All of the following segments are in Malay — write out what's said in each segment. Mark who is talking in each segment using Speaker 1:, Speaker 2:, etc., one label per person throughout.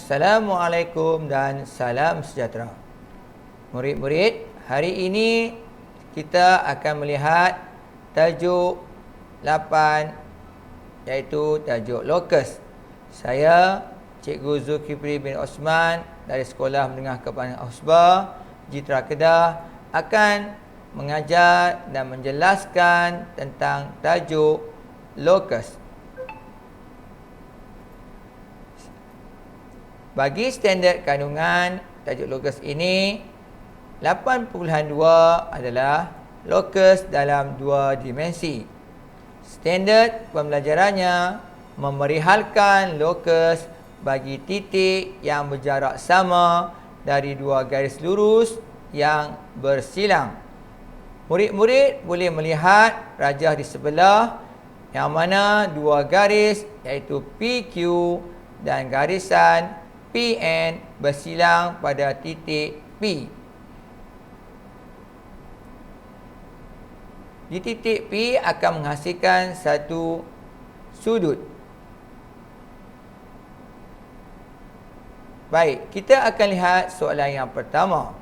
Speaker 1: Assalamualaikum dan salam sejahtera. Murid-murid, hari ini kita akan melihat tajuk 8 iaitu tajuk lokus. Saya Cikgu Zulkifli bin Osman dari Sekolah Menengah Kepandaian Ausbah, Jitra Kedah akan mengajar dan menjelaskan tentang tajuk lokus. Bagi standard kandungan tajuk lokus ini, 8.2 adalah lokus dalam 2 dimensi. Standard pembelajarannya memerihalkan lokus bagi titik yang berjarak sama dari 2 garis lurus yang bersilang. Murid-murid boleh melihat rajah di sebelah yang mana 2 garis iaitu PQ dan garisan PN bersilang pada titik P. Di titik P akan menghasilkan satu sudut. Baik, kita akan lihat soalan yang pertama.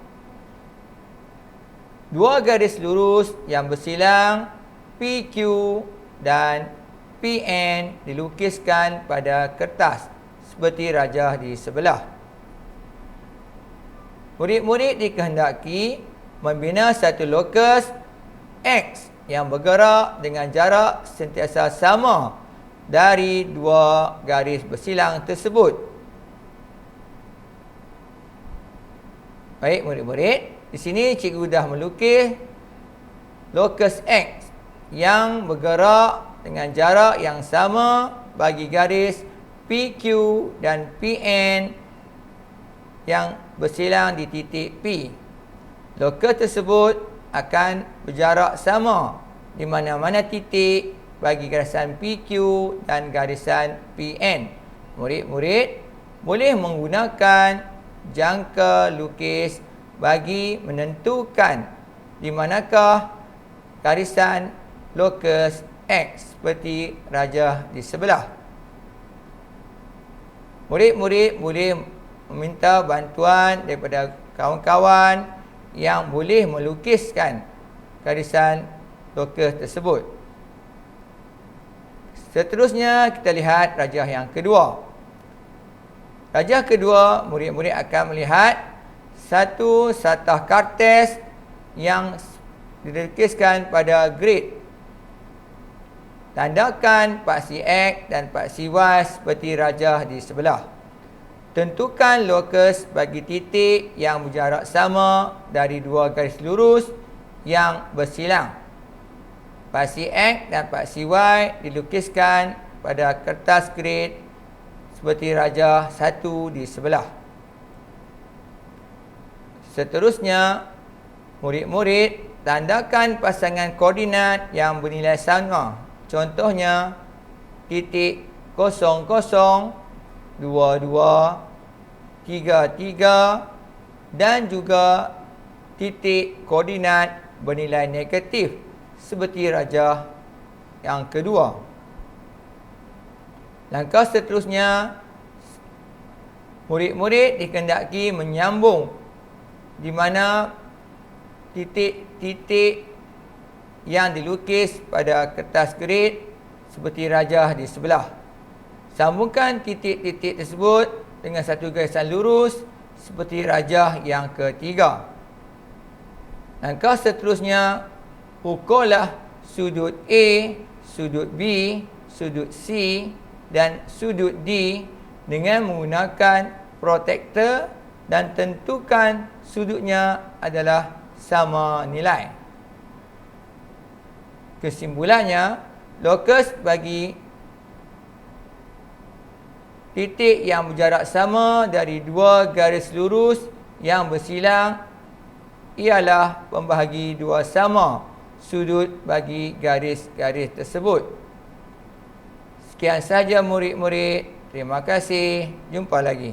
Speaker 1: 2 garis lurus yang bersilang PQ dan PN dilukiskan pada kertas seperti rajah di sebelah. Murid-murid dikehendaki membina satu lokus X yang bergerak dengan jarak sentiasa sama dari 2 garis bersilang tersebut. Baik murid-murid, di sini cikgu dah melukis lokus X yang bergerak dengan jarak yang sama bagi garis PQ dan PN yang bersilang di titik P. Lokus tersebut akan berjarak sama di mana-mana titik bagi garisan PQ dan garisan PN. Murid-murid boleh menggunakan jangka lukis bagi menentukan di manakah garisan lokus X seperti rajah di sebelah. Murid-murid boleh meminta bantuan daripada kawan-kawan yang boleh melukiskan garisan lokus tersebut. Seterusnya kita lihat rajah yang kedua. Rajah kedua, murid-murid akan melihat satu satah kartes yang dilukiskan pada grid. Tandakan paksi X dan paksi Y seperti rajah di sebelah. Tentukan lokus bagi titik yang berjarak sama dari 2 garis lurus yang bersilang. Paksi X dan paksi Y dilukiskan pada kertas grid seperti rajah 1 di sebelah. Seterusnya, murid-murid tandakan pasangan koordinat yang bernilai sama. Contohnya, titik 00, 22, 33 dan juga titik koordinat bernilai negatif seperti rajah yang kedua. Langkah seterusnya, murid-murid dikehendaki menyambung di mana titik-titik yang dilukis pada kertas grid seperti rajah di sebelah. Sambungkan titik-titik tersebut dengan satu garisan lurus seperti rajah yang ketiga. Langkah seterusnya, ukurlah sudut A, sudut B, sudut C dan sudut D dengan menggunakan protektor dan tentukan sudutnya adalah sama nilai. Kesimpulannya, lokus bagi titik yang berjarak sama dari 2 garis lurus yang bersilang ialah pembahagi 2 sama sudut bagi garis-garis tersebut. Sekian saja murid-murid. Terima kasih. Jumpa lagi.